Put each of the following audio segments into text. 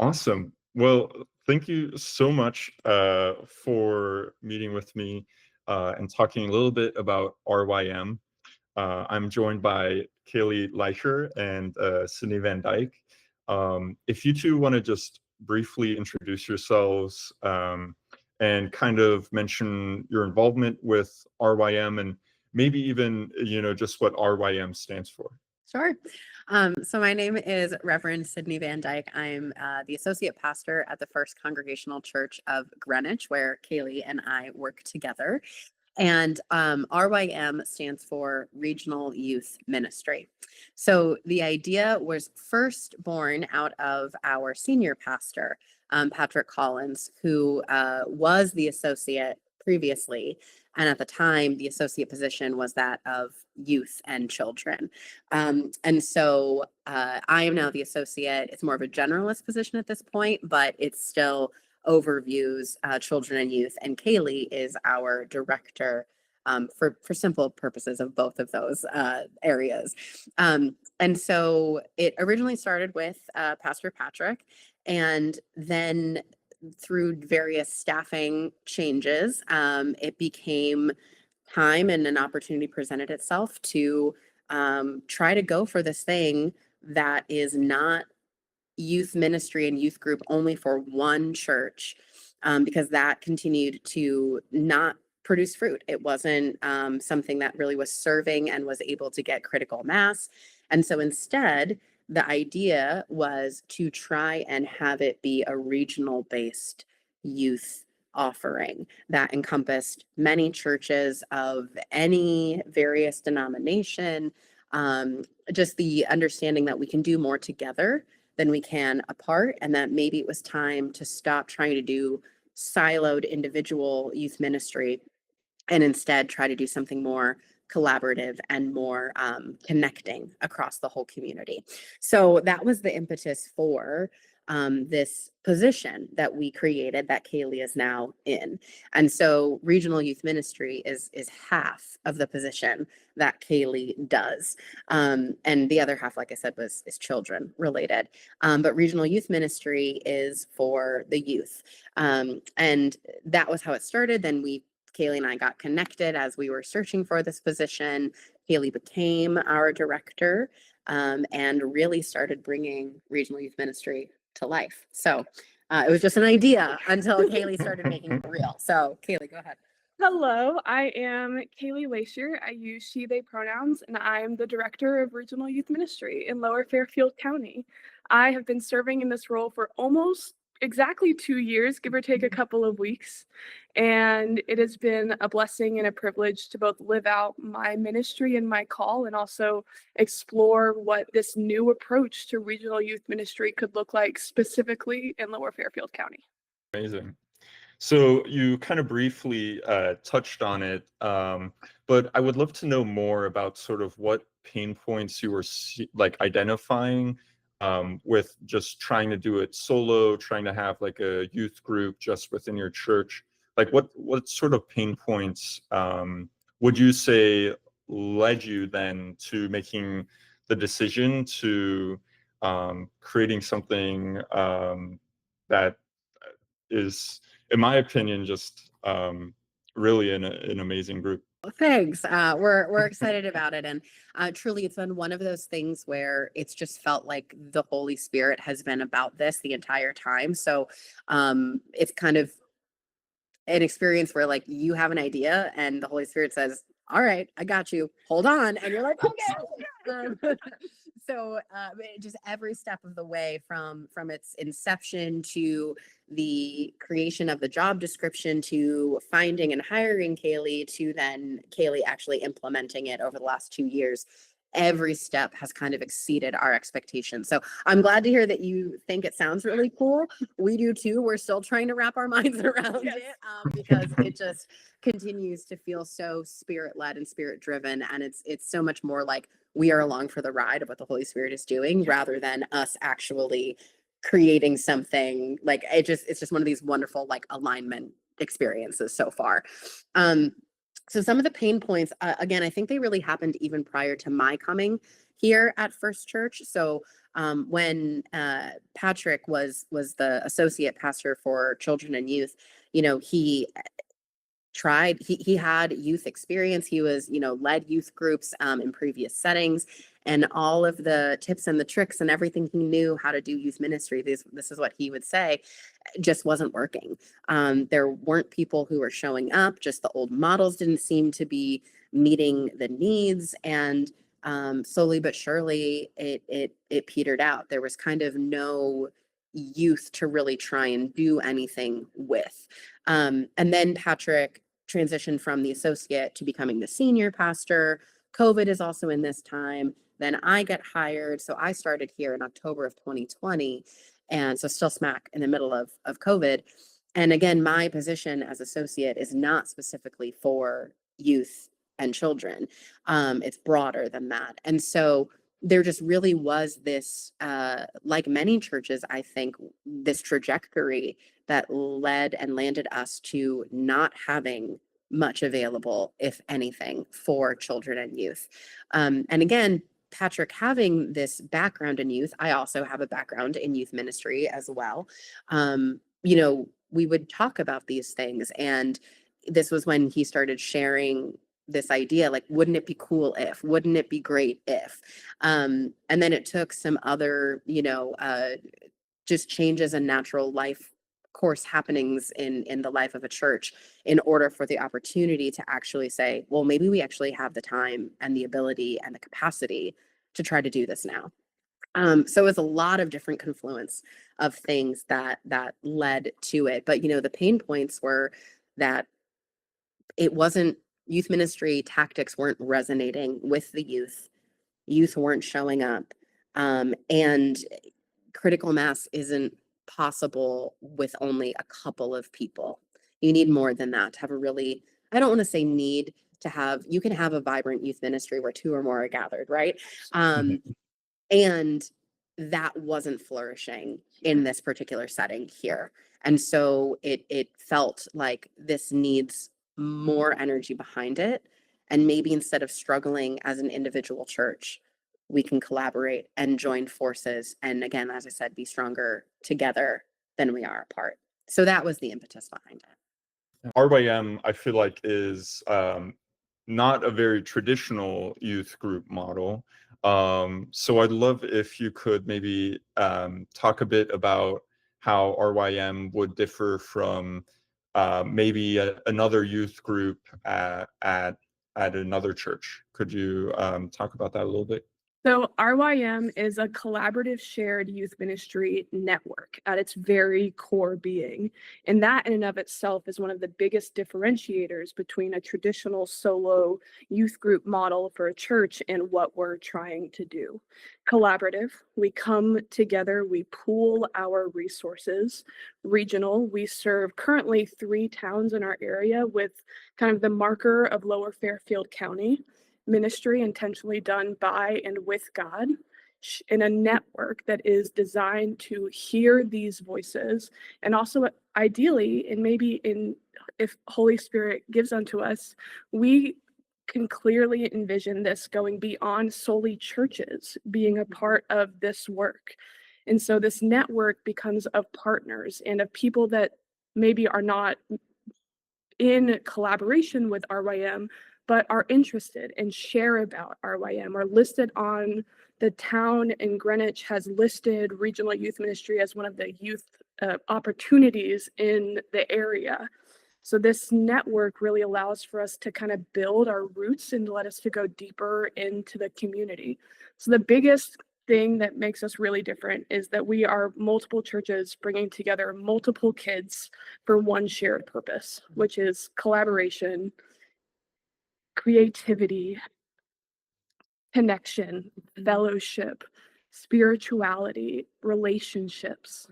Awesome. Well, thank you so much for meeting with me and talking a little bit about RYM. I'm joined by Khaleigh Laicher and Cydney Van Dyke. If you two want to just briefly introduce yourselves and kind of mention your involvement with RYM and maybe even, just what RYM stands for. Sure. So my name is Reverend Cydney Van Dyke. I'm the associate pastor at the First Congregational Church of Greenwich, where Khaleigh and I work together. And RYM stands for Regional Youth Ministry. So the idea was first born out of our senior pastor, Patrick Collins, who was the associate previously. And at the time, the associate position was that of youth and children. And so I am now the associate. It's more of a generalist position at this point, but it's still overviews children and youth. And Khaleigh is our director for simple purposes of both of those areas. And so it originally started with Pastor Patrick, and then through various staffing changes, it became time and an opportunity presented itself to try to go for this thing that is not youth ministry and youth group only for one church, because that continued to not produce fruit. It wasn't something that really was serving and was able to get critical mass. And so instead, the idea was to try and have it be a regional based youth offering that encompassed many churches of any various denomination. Just the understanding that we can do more together than we can apart, and that maybe it was time to stop trying to do siloed individual youth ministry and instead try to do something more collaborative and more connecting across the whole community. So that was the impetus for this position that we created that Khaleigh is now in. And so regional youth ministry is half of the position that Khaleigh does. And the other half, like I said, is children related. But regional youth ministry is for the youth. And that was how it started. Then Khaleigh and I got connected as we were searching for this position. Khaleigh became our director and really started bringing regional youth ministry to life. So it was just an idea until Khaleigh started making it real. So Khaleigh, go ahead. Hello, I am Khaleigh Laicher. I use she, they pronouns, and I'm the director of regional youth ministry in Lower Fairfield County. I have been serving in this role for almost exactly 2 years, give or take a couple of weeks. And it has been a blessing and a privilege to both live out my ministry and my call and also explore what this new approach to regional youth ministry could look like specifically in Lower Fairfield County. Amazing. So you kind of briefly touched on it, but I would love to know more about sort of what pain points you were identifying with just trying to do it solo, trying to have like a youth group just within your church. Like what sort of pain points would you say led you then to making the decision to creating something that is, in my opinion, just really an amazing group? Thanks. We're excited about it. And truly, it's been one of those things where it's just felt like the Holy Spirit has been about this the entire time. So it's kind of an experience where like you have an idea and the Holy Spirit says, all right, I got you. Hold on. And you're like, okay. So just every step of the way from its inception to the creation of the job description to finding and hiring Khaleigh to then Khaleigh actually implementing it over the last 2 years, every step has kind of exceeded our expectations. So I'm glad to hear that you think it sounds really cool. We do too. We're still trying to wrap our minds around it because it just continues to feel so spirit-led and spirit-driven. And it's so much more like we are along for the ride of what the Holy Spirit is doing rather than us actually creating something. Like it's just one of these wonderful like alignment experiences so far. So some of the pain points, again, I think they really happened even prior to my coming here at First Church. So when Patrick was the associate pastor for children and youth, he had youth experience. He was, led youth groups in previous settings, and all of the tips and the tricks and everything he knew how to do youth ministry. This is what he would say, just wasn't working. There weren't people who were showing up. Just the old models didn't seem to be meeting the needs, and slowly but surely it petered out. There was kind of no youth to really try and do anything with. And then Patrick transitioned from the associate to becoming the senior pastor. COVID is also in this time. Then I get hired. So I started here in October of 2020. And so still smack in the middle of COVID. And again, my position as associate is not specifically for youth and children. It's broader than that. And so there just really was this, like many churches, I think, this trajectory that led and landed us to not having much available, if anything, for children and youth. And again, Patrick having this background in youth, I also have a background in youth ministry as well. We would talk about these things, and this was when he started sharing this idea, like, wouldn't it be cool if, wouldn't it be great if, and then it took some other, just changes in natural life course happenings in the life of a church in order for the opportunity to actually say, well, maybe we actually have the time and the ability and the capacity to try to do this now. So it's a lot of different confluence of things that led to it. But, the pain points were that it wasn't, youth ministry tactics weren't resonating with the youth. Youth weren't showing up. And critical mass isn't possible with only a couple of people. You need more than that to have a really, I don't want to say need to have, you can have a vibrant youth ministry where two or more are gathered, right? And that wasn't flourishing in this particular setting here. And so it felt like this needs more energy behind it. And maybe instead of struggling as an individual church, we can collaborate and join forces. And again, as I said, be stronger together than we are apart. So that was the impetus behind it. RYM, I feel like, is not a very traditional youth group model. So I'd love if you could maybe talk a bit about how RYM would differ from maybe another youth group at another church. Could you talk about that a little bit? So RYM is a collaborative shared youth ministry network at its very core being. And that in and of itself is one of the biggest differentiators between a traditional solo youth group model for a church and what we're trying to do. Collaborative, we come together, we pool our resources. Regional, we serve currently 3 towns in our area with kind of the marker of Lower Fairfield County. Ministry intentionally done by and with God in a network that is designed to hear these voices, and also ideally, and maybe if Holy Spirit gives unto us, we can clearly envision this going beyond solely churches being a part of this work. And so this network becomes of partners and of people that maybe are not in collaboration with RYM, but are interested and share about RYM, or listed on the town in Greenwich has listed regional youth ministry as one of the youth opportunities in the area. So this network really allows for us to kind of build our roots and let us to go deeper into the community. So the biggest thing that makes us really different is that we are multiple churches bringing together multiple kids for one shared purpose, which is collaboration, creativity, connection, fellowship, spirituality, relationships.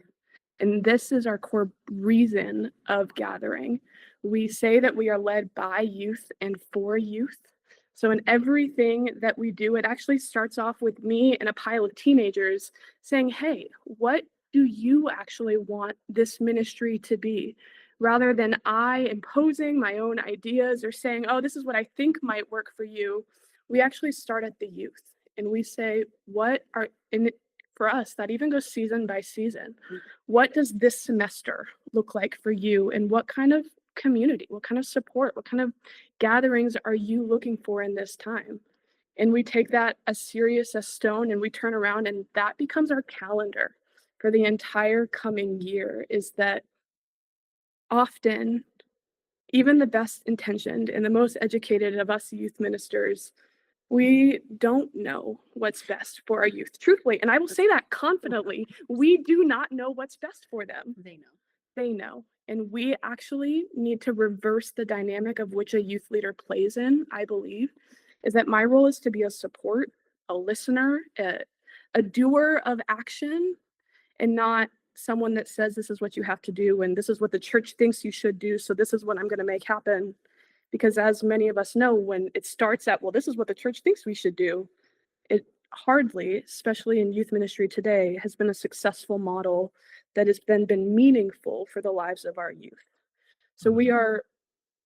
And this is our core reason of gathering. We say that we are led by youth and for youth. So in everything that we do, it actually starts off with me and a pile of teenagers saying, hey, what do you actually want this ministry to be? Rather than I imposing my own ideas or saying, oh, this is what I think might work for you, we actually start at the youth. and we say, for us, that even goes season by season. What does this semester look like for you? And what kind of community, what kind of support, what kind of gatherings are you looking for in this time? And we take that as serious as stone, and we turn around, and that becomes our calendar for the entire coming year. Is that often, even the best intentioned and the most educated of us youth ministers, we don't know what's best for our youth, truthfully. And I will say that confidently. We do not know what's best for them. They know. They know. And we actually need to reverse the dynamic of which a youth leader plays in, I believe, is that my role is to be a support, a listener, a doer of action, and not someone that says this is what you have to do and this is what the church thinks you should do, so this is what I'm going to make happen. Because as many of us know, when it starts at, well, this is what the church thinks we should do, it hardly, especially in youth ministry today, has been a successful model that has been meaningful for the lives of our youth. So we are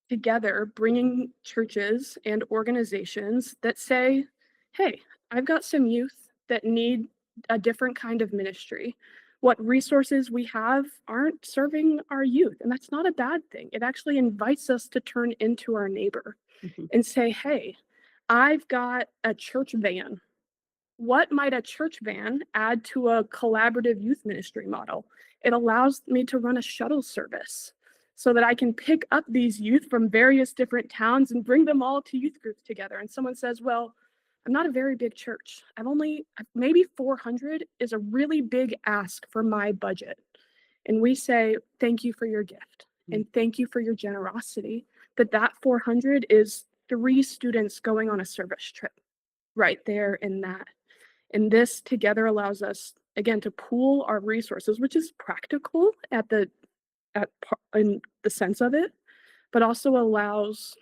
together bringing churches and organizations that say, hey, I've got some youth that need a different kind of ministry. What resources we have aren't serving our youth, and that's not a bad thing. It actually invites us to turn into our neighbor and say, hey, I've got a church van. What might a church van add to a collaborative youth ministry model? It allows me to run a shuttle service so that I can pick up these youth from various different towns and bring them all to youth groups together. And someone says, well, I'm not a very big church. Maybe 400 is a really big ask for my budget. And we say, thank you for your gift and thank you for your generosity, that 400 is 3 students going on a service trip right there in that. And this together allows us, again, to pool our resources, which is practical in the sense of it, but also allows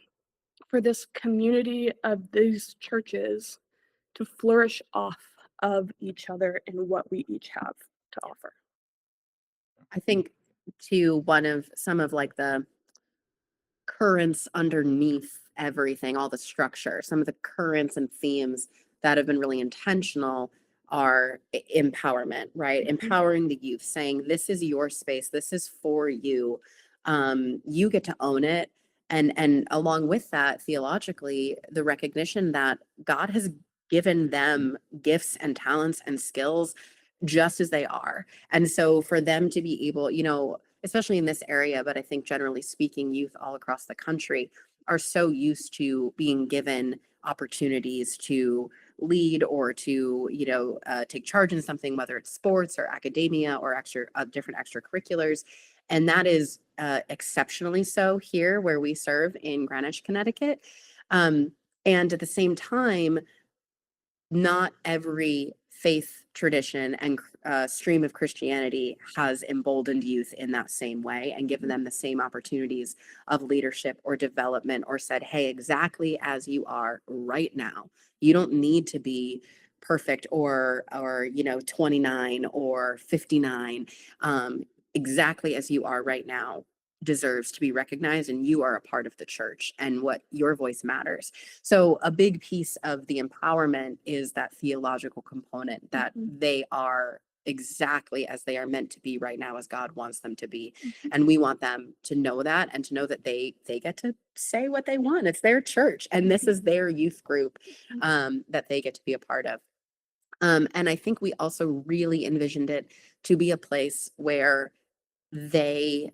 for this community of these churches to flourish off of each other and what we each have to offer. I think one of some of like the currents underneath everything, all the structure, some of the currents and themes that have been really intentional are empowerment, right? Empowering the youth, saying, this is your space, this is for you. You get to own it. And along with that, theologically, the recognition that God has given them gifts and talents and skills just as they are. And so for them to be able, especially in this area, but I think generally speaking, youth all across the country are so used to being given opportunities to lead or to, take charge in something, whether it's sports or academia or different extracurriculars. And that is exceptionally so here where we serve in Greenwich, Connecticut. And at the same time, not every faith tradition and stream of Christianity has emboldened youth in that same way and given them the same opportunities of leadership or development, or said, hey, exactly as you are right now, you don't need to be perfect or 29 or 59. Exactly as you are right now deserves to be recognized, and you are a part of the church and what your voice matters. So a big piece of the empowerment is that theological component, that they are exactly as they are meant to be right now, as God wants them to be. And we want them to know that, and to know that they get to say what they want. It's their church and this is their youth group that they get to be a part of. And I think we also really envisioned it to be a place where they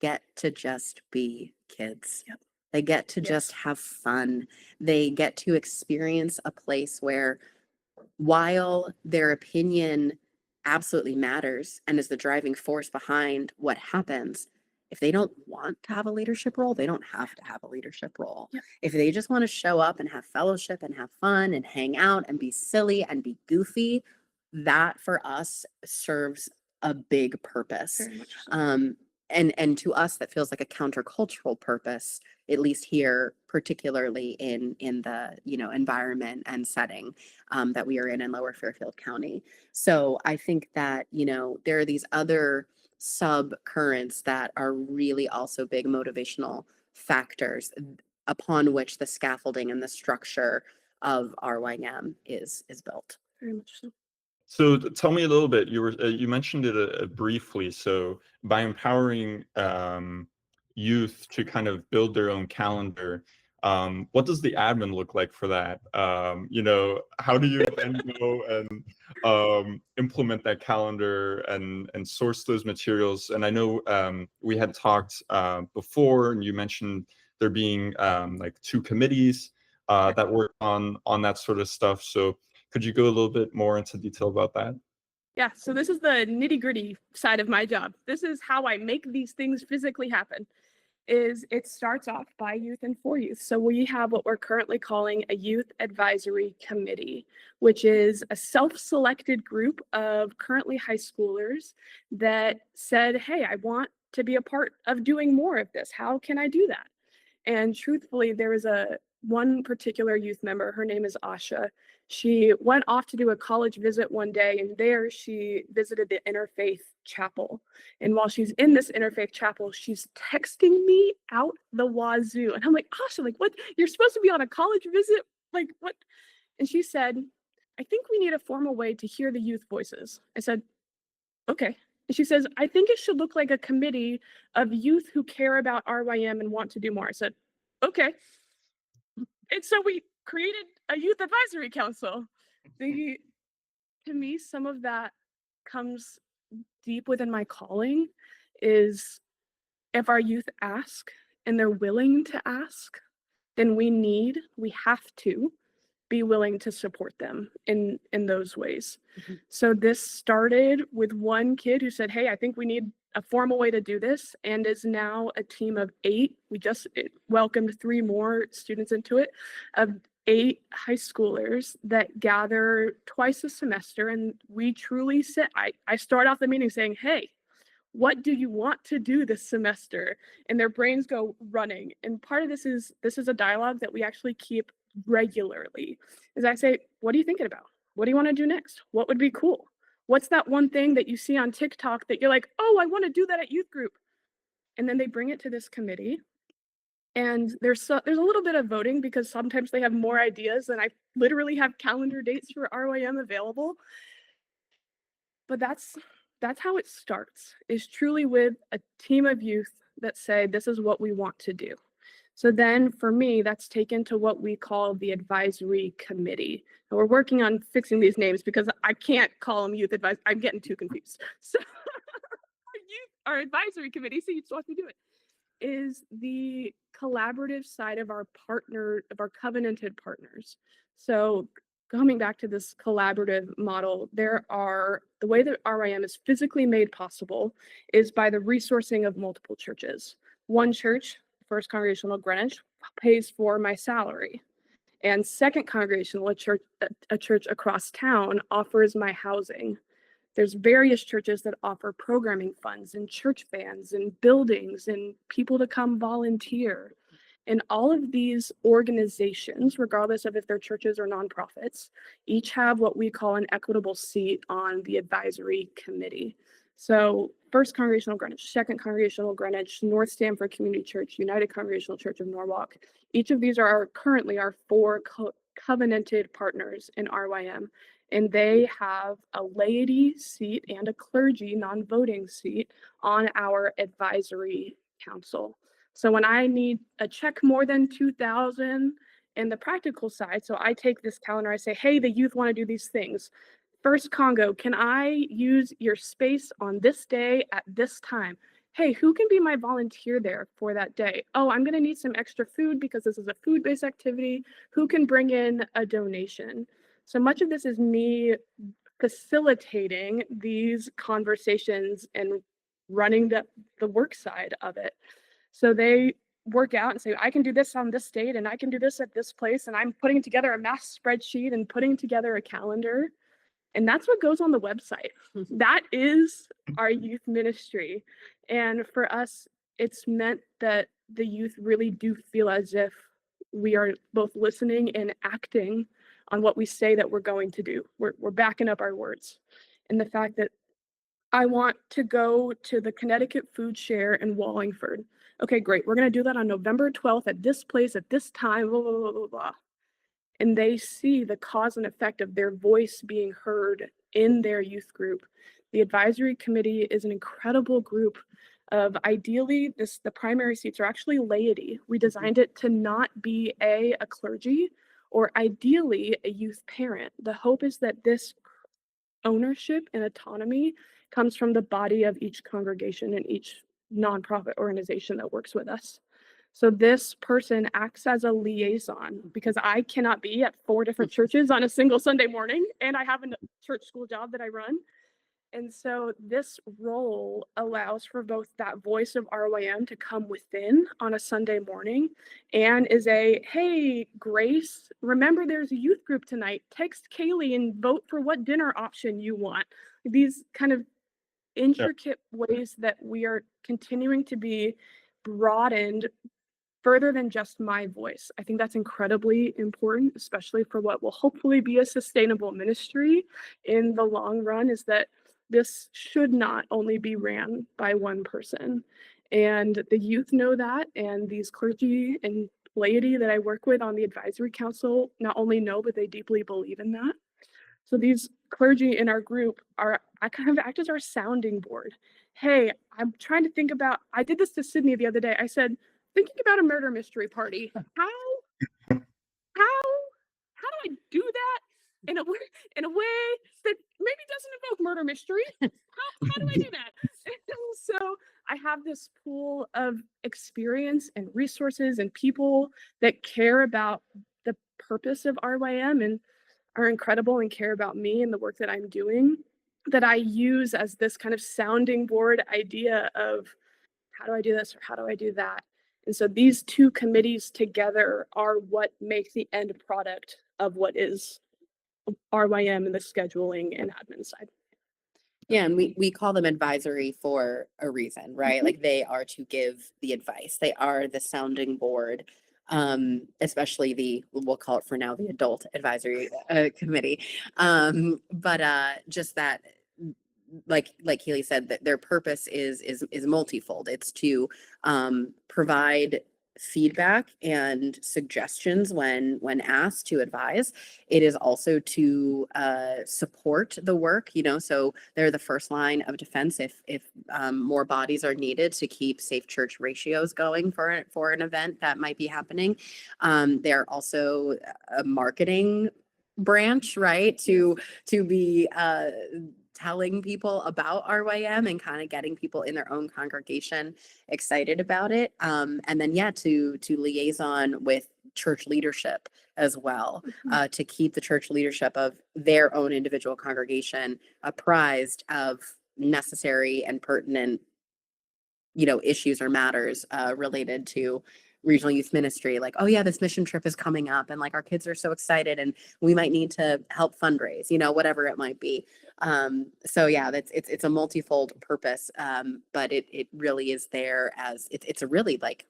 get to just be kids. Yep. They get to just have fun. They get to experience a place where, while their opinion absolutely matters and is the driving force behind what happens, if they don't want to have a leadership role, they don't have to have a leadership role. Yep. If they just want to show up and have fellowship and have fun and hang out and be silly and be goofy, that for us serves a big purpose. Very much so. And to us, that feels like a countercultural purpose, at least here, particularly in the environment and setting that we are in Lower Fairfield County. So I think that there are these other sub currents that are really also big motivational factors upon which the scaffolding and the structure of RYM is built. Very much so. So tell me a little bit. You mentioned it briefly. So by empowering youth to kind of build their own calendar, what does the admin look like for that? How do you then go and implement that calendar and source those materials? And I know we had talked before, and you mentioned there being like 2 committees that work on that sort of stuff. So could you go a little bit more into detail about that? Yeah, so this is the nitty-gritty side of my job. This is how I make these things physically happen. It starts off by youth and for youth. So we have what we're currently calling a youth advisory committee, which is a self-selected group of currently high schoolers that said, hey, I want to be a part of doing more of this. How can I do that? And truthfully, there was one particular youth member, her name is Asha. She went off to do a college visit one day, and there she visited the Interfaith Chapel. And while she's in this Interfaith Chapel, she's texting me out the wazoo. And I'm like, Asha, like, what? You're supposed to be on a college visit? Like, what? And she said, I think we need a formal way to hear the youth voices. I said, okay. And she says, I think it should look like a committee of youth who care about RYM and want to do more. I said, okay. And so we created a youth advisory council. To me, some of that comes deep within my calling is if our youth ask and they're willing to ask, then we have to be willing to support them in those ways. Mm-hmm. So this started with one kid who said, hey, I think we need a formal way to do this, and is now a team of 8. We just welcomed 3 more students into it, of 8 high schoolers that gather twice a semester, and we truly sit. I start off the meeting saying, hey, what do you want to do this semester? And their brains go running. And part of this is a dialogue that we actually keep regularly. Is I say, what are you thinking about? What do you want to do next? What would be cool? What's that one thing that you see on TikTok that you're like, oh, I want to do that at youth group? And then they bring it to this committee. And there's a little bit of voting because sometimes they have more ideas, and I literally have calendar dates for RYM available. But that's how it starts, is truly with a team of youth that say, this is what we want to do. So then for me, that's taken to what we call the advisory committee. And we're working on fixing these names because I can't call them youth advice. I'm getting too confused. So our advisory committee, so you just watch me do it, is the collaborative side of our covenanted partners. So coming back to this collaborative model, the way that RYM is physically made possible is by the resourcing of multiple churches. One church, First Congregational Greenwich, pays for my salary. And Second Congregational, a church across town, offers my housing. There's various churches that offer programming funds and church vans and buildings and people to come volunteer. And all of these organizations, regardless of if they're churches or nonprofits, each have what we call an equitable seat on the advisory committee. So First Congregational Greenwich, Second Congregational Greenwich, North Stamford Community Church, United Congregational Church of Norwalk. Each of these are currently our 4 covenanted partners in RYM. And they have a laity seat and a clergy non-voting seat on our advisory council. So when I need a check more than $2,000 in the practical side, so I take this calendar, I say, hey, the youth want to do these things. First Congo, can I use your space on this day at this time? Hey, who can be my volunteer there for that day? Oh, I'm going to need some extra food because this is a food-based activity. Who can bring in a donation? So much of this is me facilitating these conversations and running the work side of it. So they work out and say, I can do this on this date and I can do this at this place. And I'm putting together a mass spreadsheet and putting together a calendar. And that's what goes on the website. That is our youth ministry. And for us, it's meant that the youth really do feel as if we are both listening and acting on what we say that we're going to do. We're backing up our words. And the fact that I want to go to the Connecticut Food Share in Wallingford. Okay, great. We're going to do that on November 12th at this place at this time, blah, blah, blah, blah, blah. and they see the cause and effect of their voice being heard in their youth group. The advisory committee is an incredible group of, ideally, the primary seats are actually laity. We designed it to not be a clergy or ideally a youth parent. The hope is that this ownership and autonomy comes from the body of each congregation and each nonprofit organization that works with us. So this person acts as a liaison, because I cannot be at 4 different churches on a single Sunday morning, and I have a church school job that I run. And so this role allows for both that voice of RYM to come within on a Sunday morning, and is a, hey, Grace, remember there's a youth group tonight. Text Khaleigh and vote for what dinner option you want. These kind of intricate ways that we are continuing to be broadened further than just my voice. I think that's incredibly important, especially for what will hopefully be a sustainable ministry in the long run, is that this should not only be ran by one person. And the youth know that, and these clergy and laity that I work with on the advisory council not only know, but they deeply believe in that. So these clergy in our group I kind of act as our sounding board. Hey, I'm trying to think about, I did this to Cydney the other day. I said, thinking about a murder mystery party. How do I do that in a way that maybe doesn't invoke murder mystery? How do I do that? And so I have this pool of experience and resources and people that care about the purpose of RYM and are incredible and care about me and the work that I'm doing, that I use as this kind of sounding board idea of, how do I do this or how do I do that? And so these two committees together are what makes the end product of what is RYM and the scheduling and admin side. Yeah, and we call them advisory for a reason, right? Mhm. Like, they are to give the advice. They are the sounding board, especially we'll call it for now the adult advisory committee. But just that, like Khaleigh said, that their purpose is multifold. It's to provide feedback and suggestions when asked to advise. It is also to support the work, so they're the first line of defense if more bodies are needed to keep safe church ratios going for an event that might be happening. They're also a marketing branch, right, to be telling people about RYM and kind of getting people in their own congregation excited about it. And then, to liaison with church leadership as well, to keep the church leadership of their own individual congregation apprised of necessary and pertinent, issues or matters related to regional youth ministry. Like, oh yeah, this mission trip is coming up, and like our kids are so excited, and we might need to help fundraise, whatever it might be. So yeah, it's a multifold purpose, but it really is there as it's a really like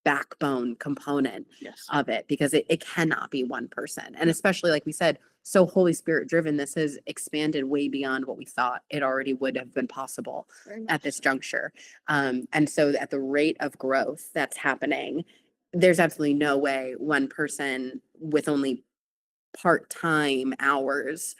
backbone component of it, because it cannot be one person. And especially, like we said, so Holy Spirit driven, this has expanded way beyond what we thought it already would have been possible at this juncture. And so at the rate of growth that's happening, there's absolutely no way one person with only part-time hours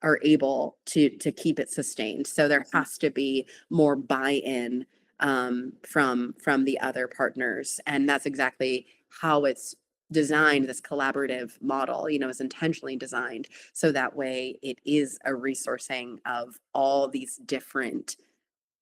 are able to keep it sustained. So there has to be more buy-in from the other partners. And that's exactly how it's designed. This collaborative model, is intentionally designed so that way it is a resourcing of all these different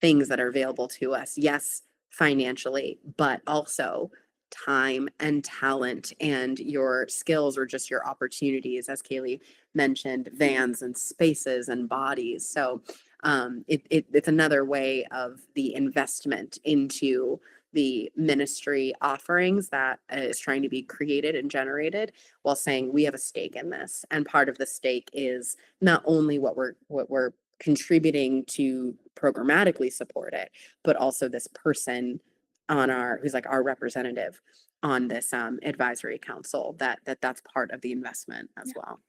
things that are available to us. Yes, financially, but also time and talent and your skills, or just your opportunities, as Khaleigh mentioned, vans and spaces and bodies. So it's another way of the investment into the ministry offerings that is trying to be created and generated, while saying we have a stake in this. And part of the stake is not only what we're contributing to programmatically support it, but also this person who's like our representative on this advisory council, that's part of the investment as well.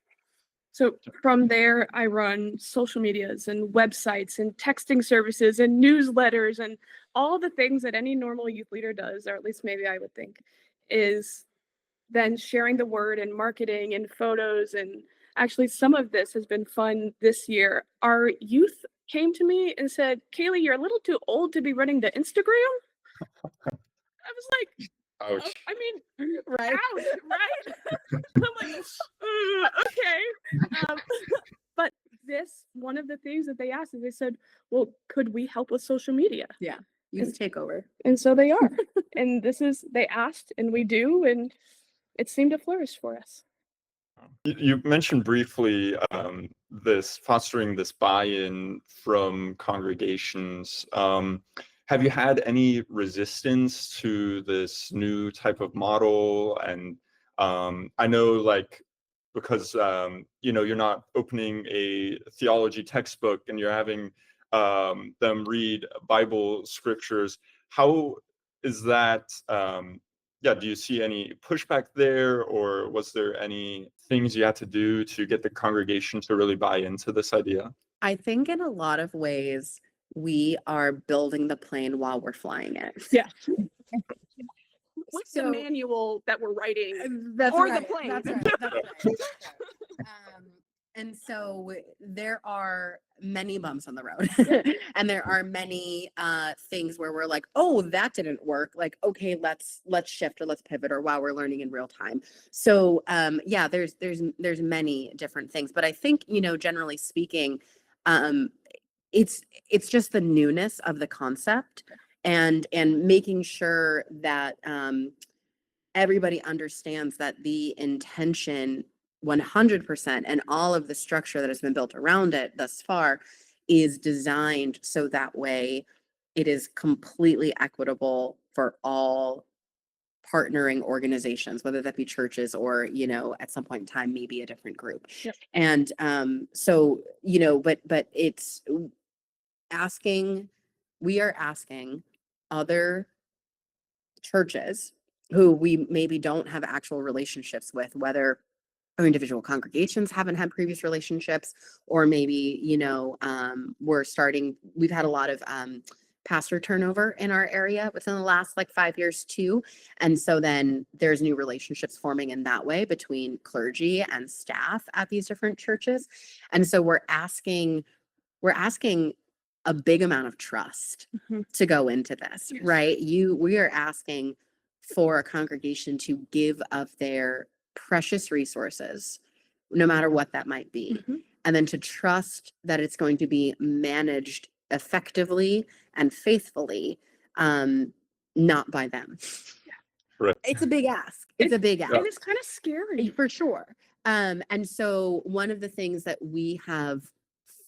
So from there, I run social medias and websites and texting services and newsletters and all the things that any normal youth leader does, or at least maybe I would think, is then sharing the word and marketing and photos. And actually, some of this has been fun this year. Our youth came to me and said, Khaleigh, you're a little too old to be running the Instagram. I was like, Ouch. I mean, Right. ouch, right? I'm like, okay. But one of the things that they asked is they said, well, could we help with social media? Youth takeover. And so they are. And they asked, and we do, and it seemed to flourish for us. You mentioned briefly this fostering this buy-in from congregations. Have you had any resistance to this new type of model? And I know, like, because you're not opening a theology textbook and you're having them read Bible scriptures. How is that? Do you see any pushback there, or was there any things you had to do to get the congregation to really buy into this idea? I think in a lot of ways, we are building the plane while we're flying it. Yeah. What's the So- manual that we're writing? That's Or the right. plane. That's right. That's right. That's right. And so there are many bumps on the road, and there are many things where we're like, oh, that didn't work. Like, okay, let's shift or let's pivot, or while we're learning in real time. So there's many different things, but I think, generally speaking, it's just the newness of the concept, and making sure that everybody understands that the intention 100% and all of the structure that has been built around it thus far is designed so that way it is completely equitable for all partnering organizations, whether that be churches or, at some point in time, maybe a different group. Yep. And but it's we are asking other churches who we maybe don't have actual relationships with, whether our individual congregations haven't had previous relationships, or maybe, we've had a lot of pastor turnover in our area within the last 5 years too. And so then there's new relationships forming in that way between clergy and staff at these different churches. And so we're asking a big amount of trust to go into this, Yes. right? We are asking for a congregation to give of their precious resources, no matter what that might be, and then to trust that it's going to be managed effectively and faithfully, not by them. Right. It's a big ask. It's a big ask. And it's kind of scary. For sure. And so one of the things that we have,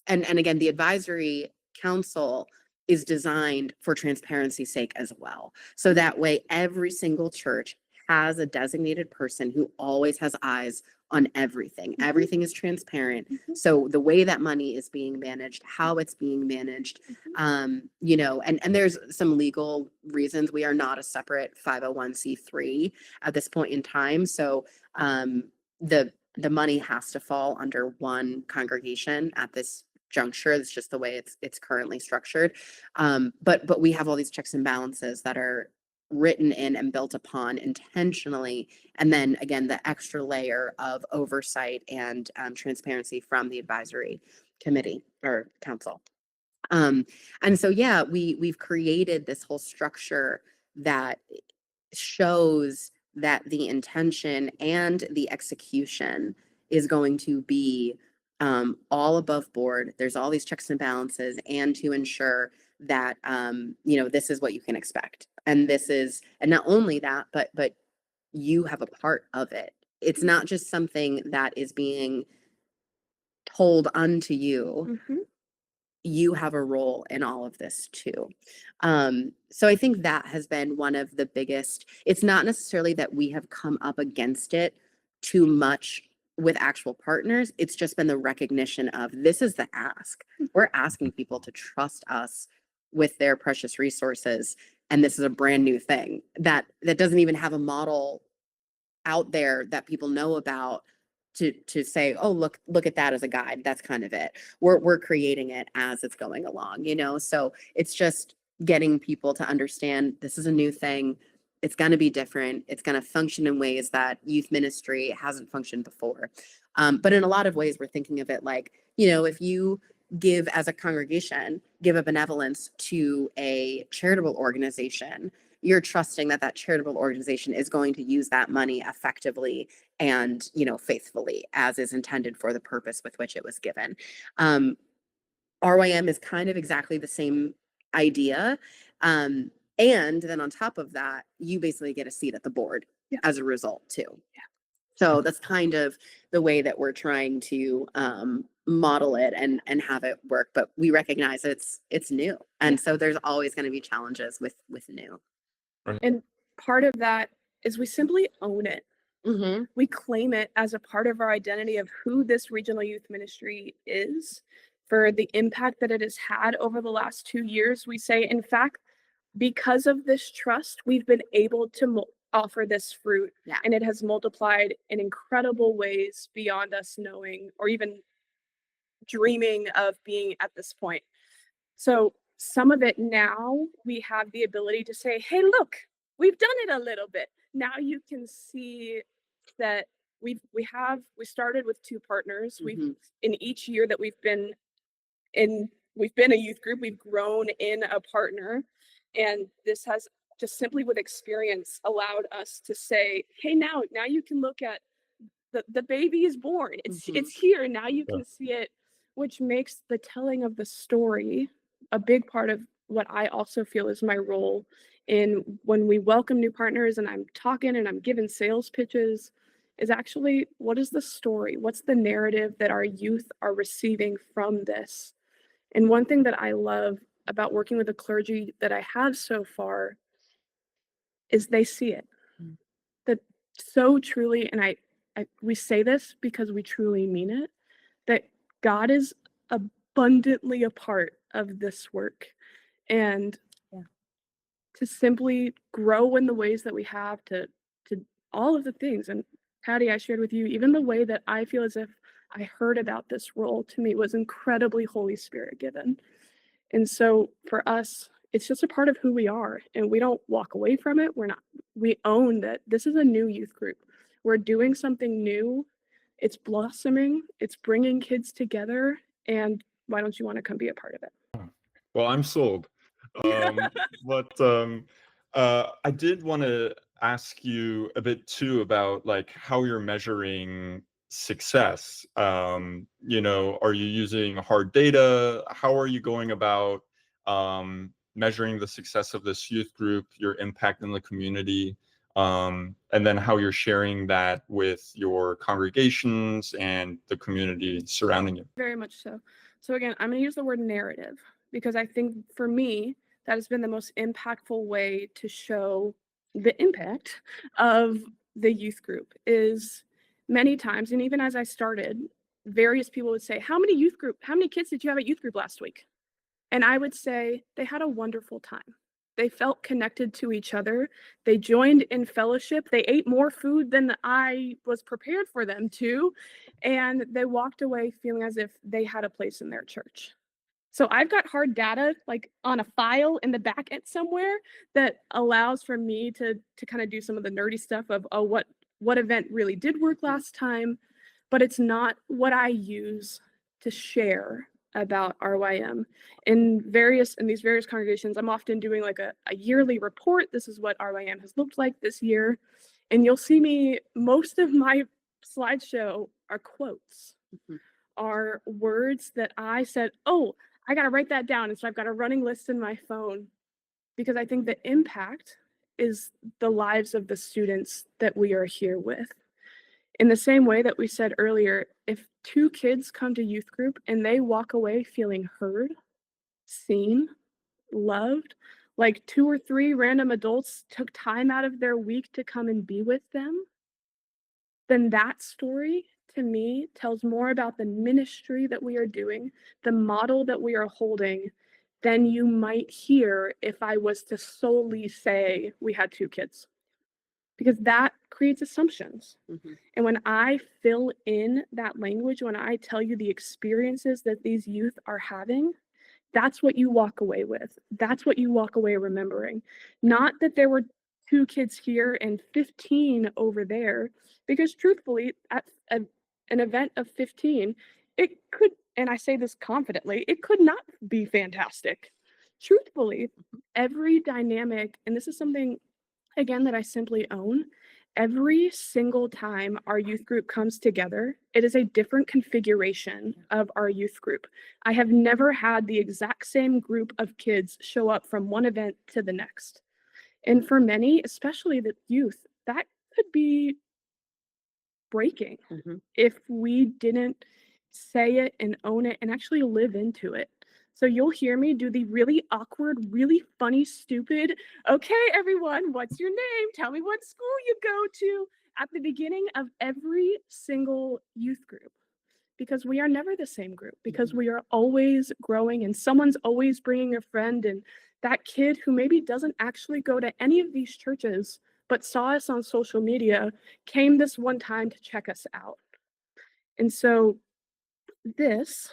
and again, the advisory council is designed for transparency's sake as well. So that way, every single church has a designated person who always has eyes on everything. Everything is transparent. So the way that money is being managed, how it's being managed, and there's some legal reasons. We are not a separate 501c3 at this point in time. So the money has to fall under one congregation at this juncture. It's just the way it's currently structured. But we have all these checks and balances that are written in and built upon intentionally. And then again, the extra layer of oversight and transparency from the advisory committee or council. And so, we've created this whole structure that shows that the intention and the execution is going to be all above board. There's all these checks and balances, and to ensure that this is what you can expect. And not only that, but you have a part of it. It's not just something that is being told unto you. You have a role in all of this too. So I think that has been one of the biggest. It's not necessarily that we have come up against it too much with actual partners. It's just been the recognition of this is the ask. We're asking people to trust us with their precious resources. And this is a brand new thing that doesn't even have a model out there that people know about to say, oh, look at that as a guide. That's kind of it. We're creating it as it's going along, So it's just getting people to understand this is a new thing. It's going to be different. It's going to function in ways that youth ministry hasn't functioned before. But in a lot of ways, we're thinking of it like, if you give as a congregation, give a benevolence to a charitable organization, you're trusting that that charitable organization is going to use that money effectively and, faithfully as is intended for the purpose with which it was given. RYM is kind of exactly the same idea. And then on top of that, you basically get a seat at the board as a result too. Yeah. So that's kind of the way that we're trying to model it and have it work. But we recognize it's new. And so there's always going to be challenges with new. And part of that is we simply own it. Mm-hmm. We claim it as a part of our identity of who this regional youth ministry is, for the impact that it has had over the last 2 years. We say, in fact, because of this trust, we've been able to offer this fruit, and it has multiplied in incredible ways beyond us knowing or even dreaming of being at this point. So some of it now we have the ability to say, hey, look, we've done it a little bit. Now you can see that we started with 2 partners. Mm-hmm. In each year that we've been a youth group, we've grown in a partner, and this has just simply with experience allowed us to say, hey, now you can look at the baby is born. It's here. Now you can see it, which makes the telling of the story a big part of what I also feel is my role in when we welcome new partners and I'm talking and I'm giving sales pitches, is actually, what is the story? What's the narrative that our youth are receiving from this? And one thing that I love about working with the clergy that I have so far is they see it. That so truly, and we say this because we truly mean it, that God is abundantly a part of this work. And to simply grow in the ways that we have to all of the things. And Patty, I shared with you, even the way that I feel as if I heard about this role to me was incredibly Holy Spirit given. And so for us, it's just a part of who we are, and we don't walk away from it. We own that this is a new youth group. We're doing something new. It's blossoming. It's bringing kids together. And why don't you want to come be a part of it? Well, I'm sold. But I did want to ask you a bit too about like how you're measuring success. Are you using hard data? How are you going about measuring the success of this youth group, your impact in the community, and then how you're sharing that with your congregations and the community surrounding you? Very much so. So again, I'm going to use the word narrative, because I think for me, that has been the most impactful way to show the impact of the youth group. Is many times, and even as I started, various people would say, how many kids did you have at youth group last week? And I would say they had a wonderful time. They felt connected to each other. They joined in fellowship. They ate more food than I was prepared for them to. And they walked away feeling as if they had a place in their church. So I've got hard data like on a file in the back end somewhere that allows for me to kind of do some of the nerdy stuff of, what event really did work last time, but it's not what I use to share about RYM. In these various congregations, I'm often doing like a yearly report. This is what RYM has looked like this year. And you'll see me, most of my slideshow are quotes, are words that I said, oh, I got to write that down. And so I've got a running list in my phone, because I think the impact is the lives of the students that we are here with. In the same way that we said earlier, if 2 kids come to youth group and they walk away feeling heard, seen, loved, like 2 or 3 random adults took time out of their week to come and be with them, then that story to me tells more about the ministry that we are doing, the model that we are holding, than you might hear if I was to solely say we had 2 kids. Because that creates assumptions. And when I fill in that language, when I tell you the experiences that these youth are having, that's what you walk away with. That's what you walk away remembering. Not that there were 2 kids here and 15 over there, because truthfully, at an event of 15, it could, and I say this confidently, it could not be fantastic. Truthfully, every dynamic, and this is something, again, that I simply own, every single time our youth group comes together, it is a different configuration of our youth group. I have never had the exact same group of kids show up from one event to the next. And for many, especially the youth, that could be breaking if we didn't say it and own it and actually live into it. So you'll hear me do the really awkward, really funny, stupid, okay, everyone, what's your name? Tell me what school you go to at the beginning of every single youth group. Because we are never the same group, because we are always growing and someone's always bringing a friend. And that kid who maybe doesn't actually go to any of these churches, but saw us on social media, came this one time to check us out. And so this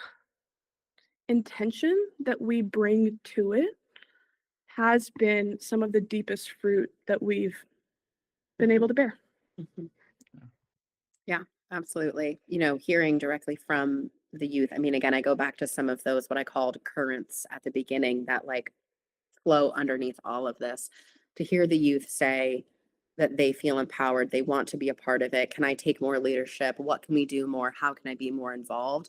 intention that we bring to it has been some of the deepest fruit that we've been able to bear. Yeah, absolutely. You know, hearing directly from the youth. I mean, again, I go back to some of those, what I called currents at the beginning that like flow underneath all of this. To hear the youth say that they feel empowered, they want to be a part of it. Can I take more leadership? What can we do more? How can I be more involved?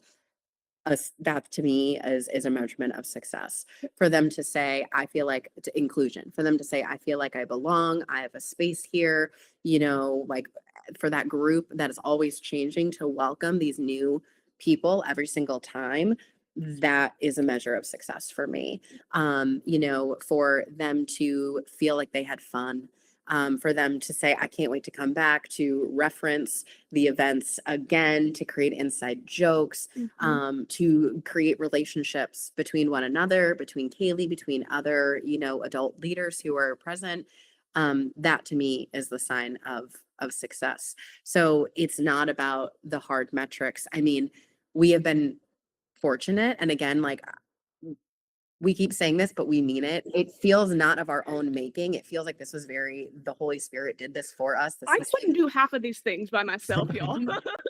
That to me is a measurement of success. For them to say, I feel like it's inclusion, for them to say, I feel like I belong, I have a space here, you know, like for that group that is always changing to welcome these new people every single time, that is a measure of success for me. You know, for them to feel like they had fun, for them to say, I can't wait to come back, to reference the events again, to create inside jokes, to create relationships between one another, between Khaleigh, between other, you know, adult leaders who are present. That to me is the sign of success. So it's not about the hard metrics. I mean, we have been fortunate, and again, like we keep saying this, but we mean it. It feels not of our own making. It feels like this was the Holy Spirit did this for us. I couldn't do half of these things by myself, y'all.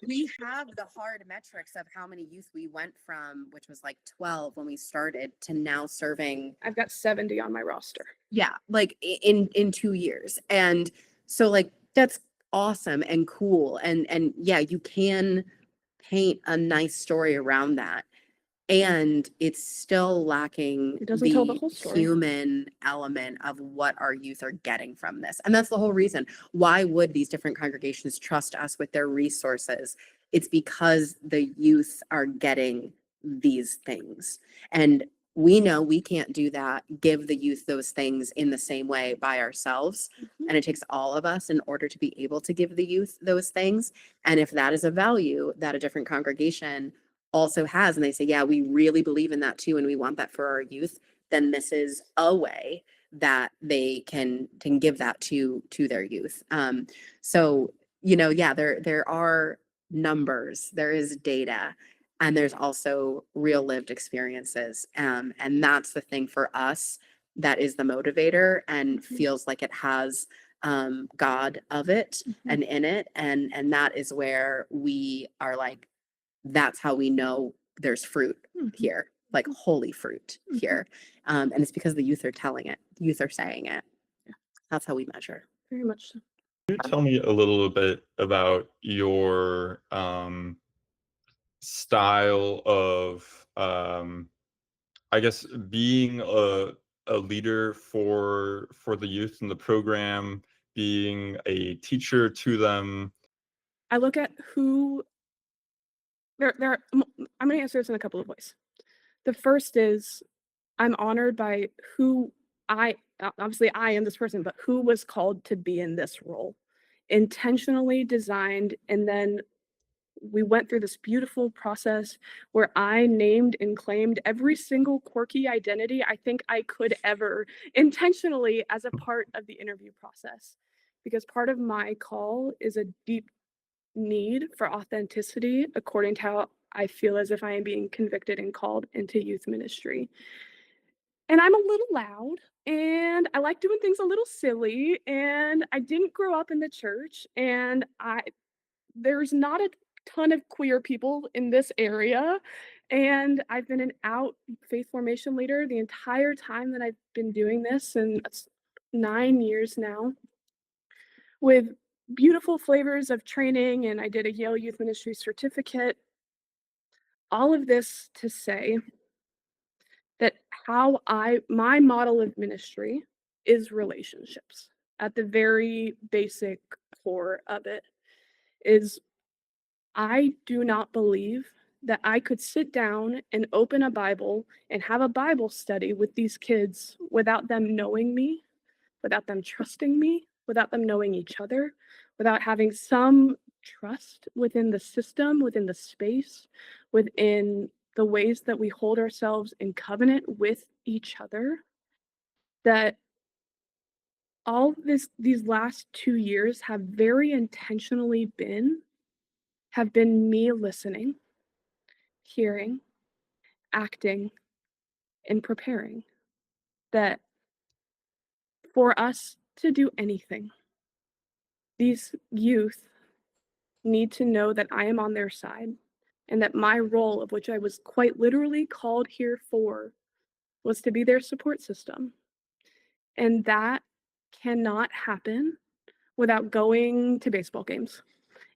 We have the hard metrics of how many youth we went from, which was like 12 when we started, to now serving. I've got 70 on my roster. Yeah, like in 2 years. And so like that's awesome and cool. And yeah, you can paint a nice story around that. And it's still lacking It doesn't tell the whole story. Human element of what our youth are getting from this. And that's the whole reason. Why would these different congregations trust us with their resources? It's because the youth are getting these things. And we know we can't do that, give the youth those things in the same way by ourselves. And it takes all of us in order to be able to give the youth those things. And if that is a value that a different congregation also has, and they say, yeah, we really believe in that too, and we want that for our youth, then this is a way that they can give that to their youth. So, you know, yeah, there are numbers, there is data, and there's also real lived experiences. And that's the thing for us that is the motivator and feels like it has God of it and in it. And that is where we are like, that's how we know there's fruit here, like holy fruit here. And it's because the youth are telling it, the youth are saying it. That's how we measure. Very much so. Can you tell me a little bit about your style of, I guess, being a leader for the youth in the program, being a teacher to them? I look at who I'm going to answer this in a couple of ways. The first is I'm honored by who obviously I am this person, but who was called to be in this role, intentionally designed. And then we went through this beautiful process where I named and claimed every single quirky identity I think I could ever intentionally as a part of the interview process. Because part of my call is a deep need for authenticity according to how I feel as if I am being convicted and called into youth ministry. And I'm a little loud, and I like doing things a little silly, and I didn't grow up in the church, and there's not a ton of queer people in this area, and I've been an out faith formation leader the entire time that I've been doing this, and it's 9 years now, with beautiful flavors of training, and I did a Yale Youth Ministry certificate. All of this to say that my model of ministry is relationships. At the very basic core of it is I do not believe that I could sit down and open a Bible and have a Bible study with these kids without them knowing me, without them trusting me, without them knowing each other, without having some trust within the system, within the space, within the ways that we hold ourselves in covenant with each other. That these last 2 years have very intentionally have been me listening, hearing, acting, and preparing. That for us to do anything, these youth need to know that I am on their side, and that my role, of which I was quite literally called here for, was to be their support system. And that cannot happen without going to baseball games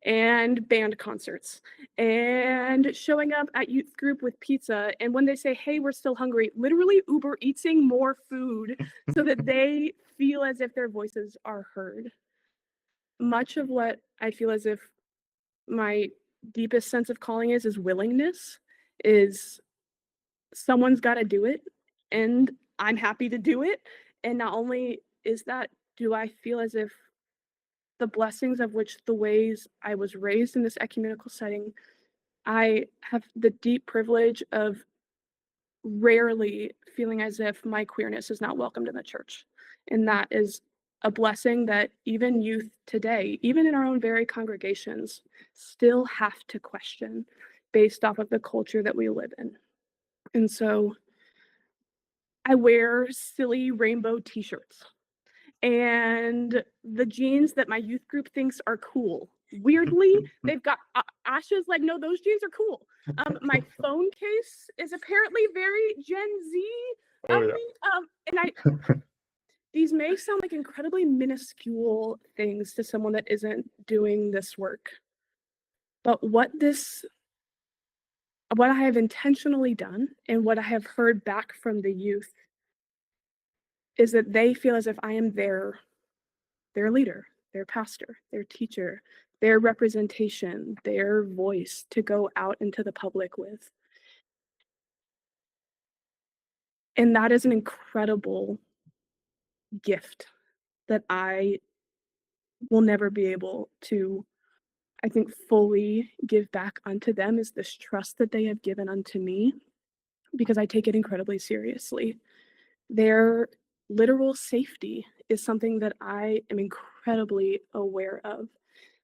and band concerts and showing up at youth group with pizza. And when they say, hey, we're still hungry, literally Uber eating more food so that they feel as if their voices are heard. Much of what I feel as if my deepest sense of calling is willingness, is someone's got to do it, and I'm happy to do it. And not only is that, do I feel as if the blessings of which the ways I was raised in this ecumenical setting, I have the deep privilege of rarely feeling as if my queerness is not welcomed in the church. And that is a blessing that even youth today, even in our own very congregations, still have to question based off of the culture that we live in. And so I wear silly rainbow t-shirts and the jeans that my youth group thinks are cool. Weirdly, they've got Asha's like, no, those jeans are cool. My phone case is apparently very Gen Z of Oh, yeah. me. And these may sound like incredibly minuscule things to someone that isn't doing this work. But what I have intentionally done and what I have heard back from the youth is that they feel as if I am their leader, their pastor, their teacher, their representation, their voice to go out into the public with. And that is an incredible gift that I will never be able to, I think, fully give back unto them, is this trust that they have given unto me, because I take it incredibly seriously. Their literal safety is something that I am incredibly aware of.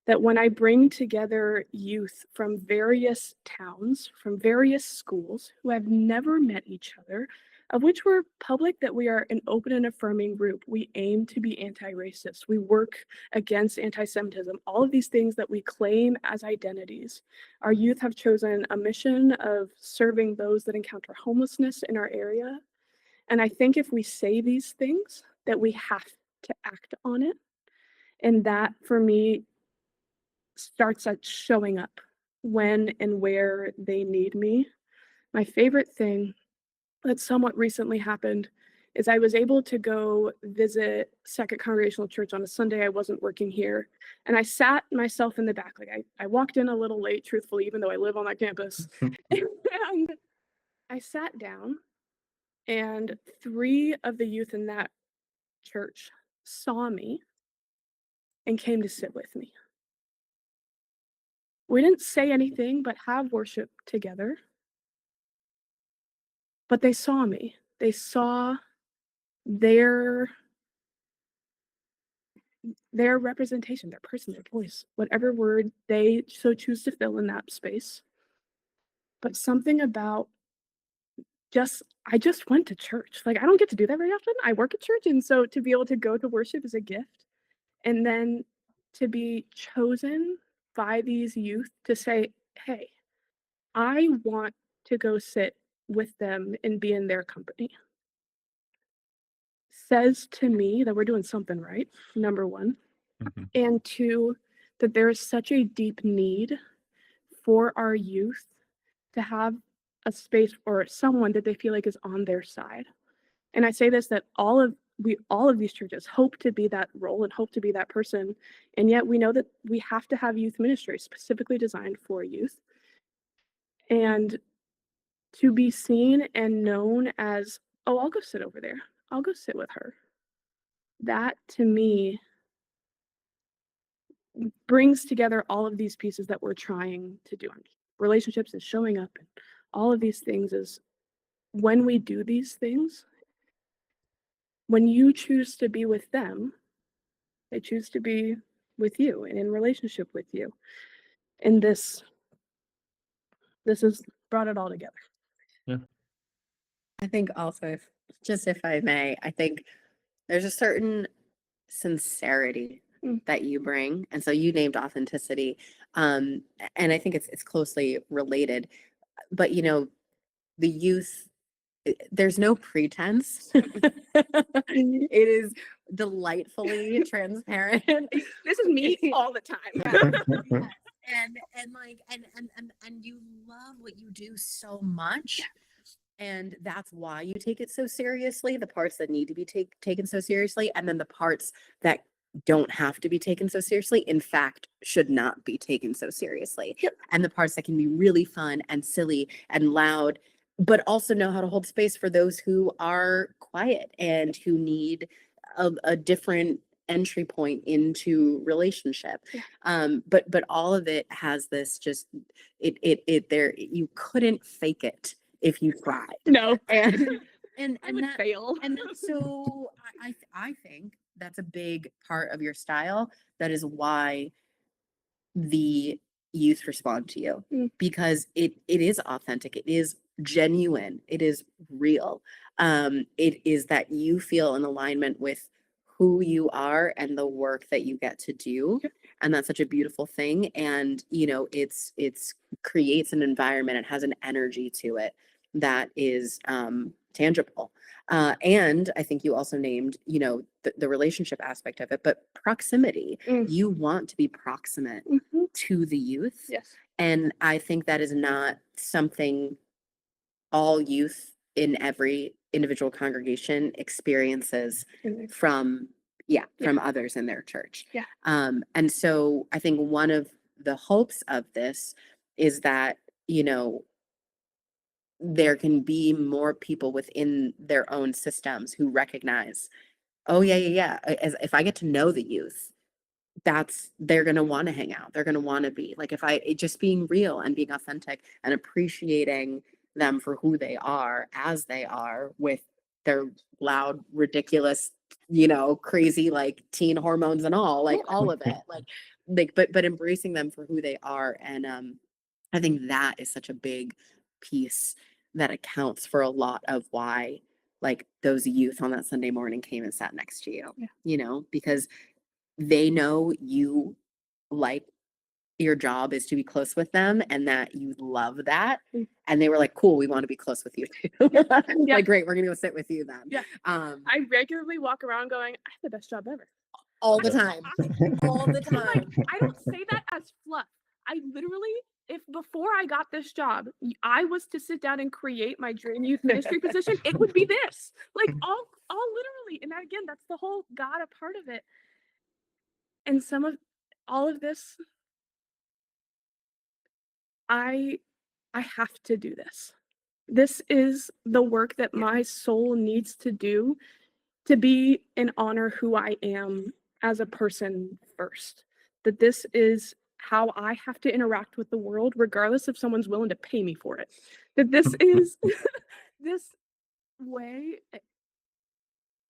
That when I bring together youth from various towns, from various schools who have never met each other, of which we're public that we are an open and affirming group. We aim to be anti-racist. We work against anti-Semitism, all of these things that we claim as identities. Our youth have chosen a mission of serving those that encounter homelessness in our area. And I think if we say these things, that we have to act on it. And that, for me, starts at showing up when and where they need me. My favorite thing that somewhat recently happened is I was able to go visit Second Congregational Church on a Sunday. I wasn't working here. And I sat myself in the back. Like I walked in a little late, truthfully, even though I live on that campus. And I sat down, and 3 of the youth in that church saw me and came to sit with me. We didn't say anything but have worship together. But they saw me. They saw their representation, their person, their voice, whatever word they so choose to fill in that space. But something about I just went to church. Like, I don't get to do that very often. I work at church, and so to be able to go to worship is a gift. And then to be chosen by these youth to say, hey, I want to go sit with them and be in their company, says to me that we're doing something right, number one. Mhm. And two, that there is such a deep need for our youth to have a space or someone that they feel like is on their side. And I say this, that all of these churches hope to be that role and hope to be that person. And yet we know that we have to have youth ministry specifically designed for youth. And to be seen and known as, oh, I'll go sit over there. I'll go sit with her. That to me brings together all of these pieces that we're trying to do. Relationships and showing up and all of these things is when we do these things, when you choose to be with them, they choose to be with you and in relationship with you. And this has brought it all together. Yeah. I think also, if I may, I think there's a certain sincerity that you bring. And so you named authenticity. And I think it's closely related. But the youth, there's no pretense. It is delightfully transparent. This is me all the time. And you love what you do so much. And that's why you take it so seriously, the parts that need to be taken so seriously, and then the parts that don't have to be taken so seriously, in fact, should not be taken so seriously. Yep. And the parts that can be really fun and silly and loud, but also know how to hold space for those who are quiet and who need a different entry point into relationship. Yeah. But all of it has this just there, you couldn't fake it if you tried. No. And I would fail. And so I think that's a big part of your style. That is why the youth respond to you, because it is authentic, it is genuine, it is real. It is that you feel in alignment with who you are and the work that you get to do. And that's such a beautiful thing. And it's creates an environment, it has an energy to it that is tangible. And I think you also named, the relationship aspect of it, but proximity. You want to be proximate to the youth. Yes. And I think that is not something all youth in every individual congregation experiences from others in their church. Yeah. And so I think one of the hopes of this is that, there can be more people within their own systems who recognize, oh yeah. If I get to know the youth, they're going to want to hang out. They're going to want to be like, just being real and being authentic and appreciating them for who they are, as they are, with their loud, ridiculous, crazy, like teen hormones and all, like all of it, but embracing them for who they are. And I think that is such a big piece that accounts for a lot of why, like, those youth on that Sunday morning came and sat next to you, because they know you, like, your job is to be close with them and that you love that. And they were like, cool, we want to be close with you too. Like, great, we're going to go sit with you then. Yeah. I regularly walk around going, I have the best job ever. All the time. All the time. Like, I don't say that as fluff. I literally, if before I got this job, I was to sit down and create my dream youth ministry position, it would be this. Like, all literally. And that, again, that's the whole God a part of it. And some of all of this, I have to do this. This is the work that my soul needs to do to be and honor who I am as a person first. That this is how I have to interact with the world, regardless if someone's willing to pay me for it. That this is this way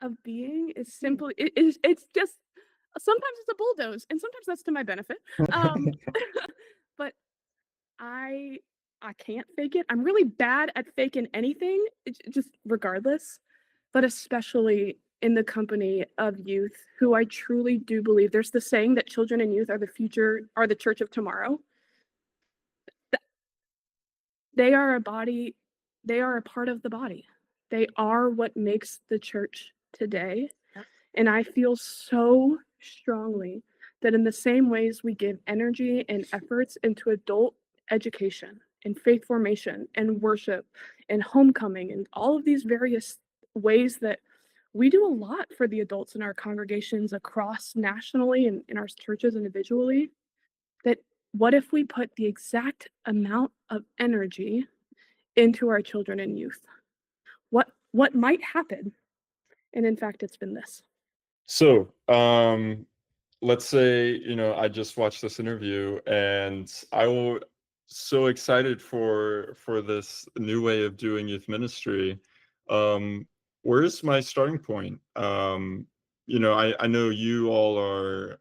of being is simply it's just sometimes it's a bulldoze and sometimes that's to my benefit. But I I can't fake it. I'm really bad at faking anything, just regardless, but especially in the company of youth who I truly do believe there's the saying that children and youth are the future, are the church of tomorrow. They are a body, they are a part of the body. They are what makes the church today. Yep. And I feel so strongly that in the same ways we give energy and efforts into adult education and faith formation and worship and homecoming and all of these various ways that we do a lot for the adults in our congregations across nationally and in our churches individually, that what if we put the exact amount of energy into our children and youth? What might happen? And in fact, it's been this. So, let's say, I just watched this interview and I will so excited for this new way of doing youth ministry. Where's my starting point? I know you all are,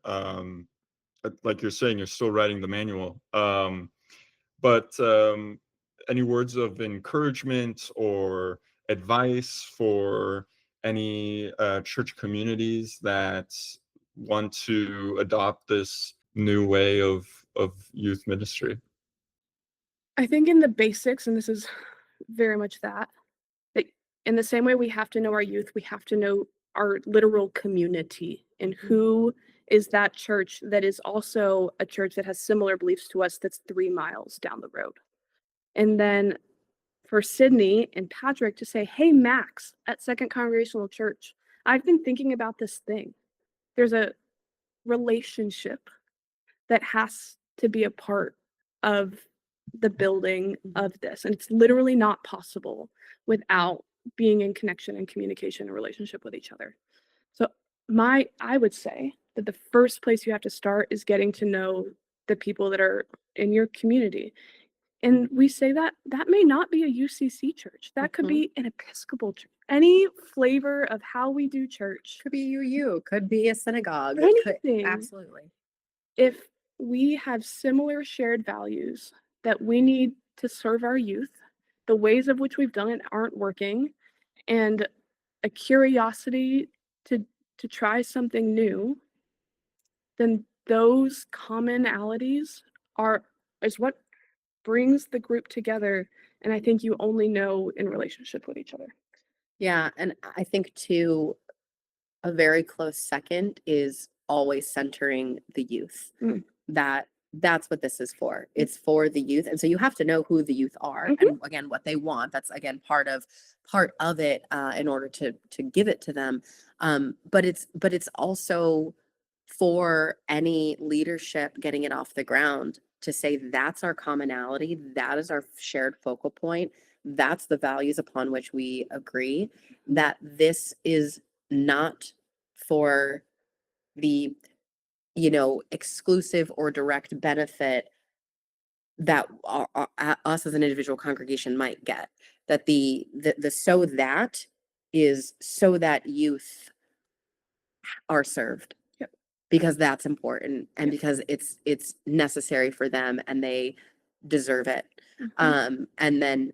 like you're saying, you're still writing the manual. But any words of encouragement or advice for any church communities that want to adopt this new way of youth ministry? I think in the basics, and this is very much that in the same way we have to know our youth, we have to know our literal community and who is that church that is also a church that has similar beliefs to us that's 3 miles down the road. And then for Cydney and Patrick to say, hey, Max at Second Congregational Church, I've been thinking about this thing. There's a relationship that has to be a part of the building of this. And it's literally not possible without being in connection and communication and relationship with each other. So I would say that the first place you have to start is getting to know the people that are in your community. And we say that may not be a UCC church. That could be an Episcopal church. Any flavor of how we do church. Could be UU, could be a synagogue. Anything. Absolutely. If we have similar shared values that we need to serve our youth, the ways of which we've done it aren't working, and a curiosity to try something new, then those commonalities is what brings the group together. And I think you only know in relationship with each other. Yeah. And I think too, a very close second is always centering the youth. That's what this is for. It's for the youth. And so you have to know who the youth are and again, what they want. That's again, part of it in order to give it to them. But it's also for any leadership getting it off the ground to say, that's our commonality. That is our shared focal point. That's the values upon which we agree, that this is not for the exclusive or direct benefit that us as an individual congregation might get. That the so that is so that youth are served. Yep. Because that's important and because it's necessary for them and they deserve it. And then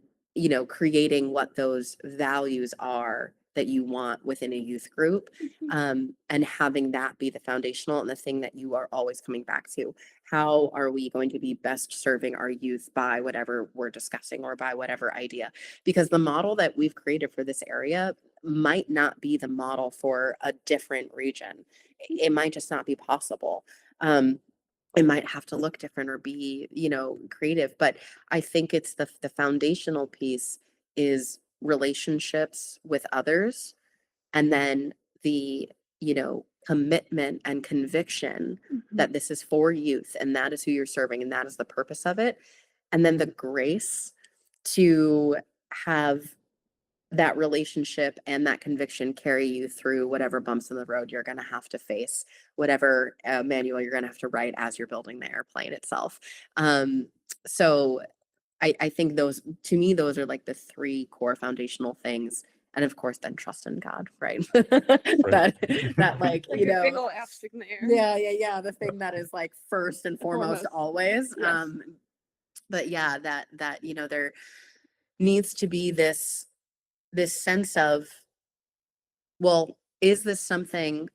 creating what those values are that you want within a youth group, and having that be the foundational and the thing that you are always coming back to. How are we going to be best serving our youth by whatever we're discussing or by whatever idea? Because the model that we've created for this area might not be the model for a different region. It might just not be possible. It might have to look different or be, creative. But I think it's the foundational piece is relationships with others, and then the commitment and conviction that this is for youth and that is who you're serving and that is the purpose of it, and then the grace to have that relationship and that conviction carry you through whatever bumps in the road you're going to have to face, whatever manual you're going to have to write as you're building the airplane itself. So I think those are like the 3 core foundational things. And of course, then trust in God, right? that like, a big old asterisk in the air. Yeah. The thing that is like first and foremost always. Yes. but yeah, that there needs to be this sense of, well, is this something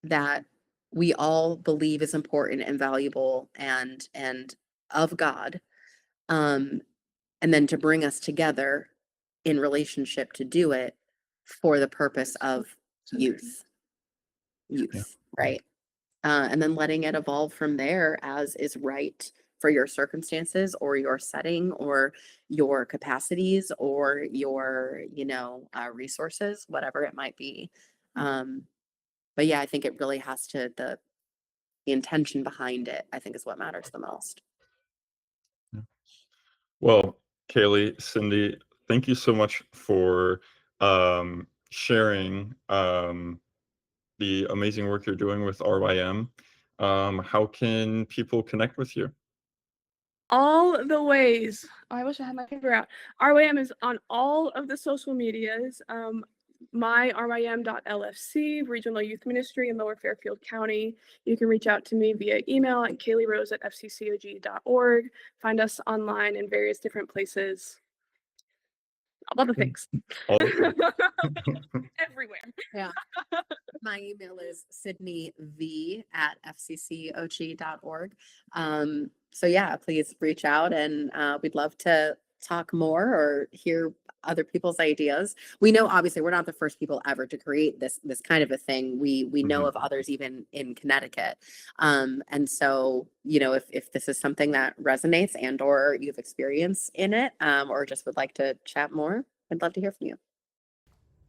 that we all believe is important and valuable and of God? Um, and then to bring us together in relationship to do it for the purpose of youth, Yeah. right? And then letting it evolve from there as is right for your circumstances or your setting or your capacities or your, resources, whatever it might be. But yeah, I think it really has to, the intention behind it, I think, is what matters the most. Yeah. Well, Khaleigh, Cydney, thank you so much for sharing the amazing work you're doing with RYM. How can people connect with you? All the ways. Oh, I wish I had my finger out. RYM is on all of the social medias. My rym.lfc, Regional Youth Ministry in Lower Fairfield County. You can reach out to me via email at kaleighrose@fccog.org. Find us online in various different places. All the things. All Everywhere. Yeah. My email is cydneyv@fccog.org. So yeah, please reach out and we'd love to talk more or hear other people's ideas. We know obviously we're not the first people ever to create this kind of a thing. We know Mhm. of others even in Connecticut. And so, if this is something that resonates and or you've experience in it, or just would like to chat more, I'd love to hear from you.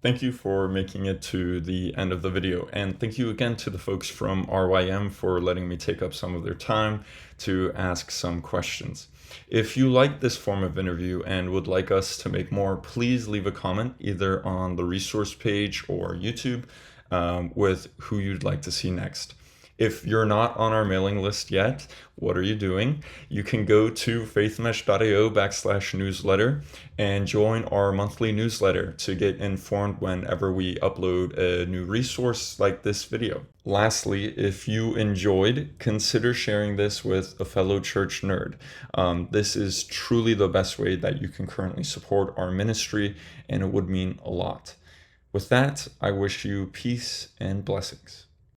Thank you for making it to the end of the video. And thank you again to the folks from RYM for letting me take up some of their time to ask some questions. If you like this form of interview and would like us to make more, please leave a comment either on the resource page or YouTube with who you'd like to see next. If you're not on our mailing list yet, what are you doing? You can go to faithmesh.io/newsletter and join our monthly newsletter to get informed whenever we upload a new resource like this video. Lastly, if you enjoyed, consider sharing this with a fellow church nerd. This is truly the best way that you can currently support our ministry, and it would mean a lot. With that, I wish you peace and blessings.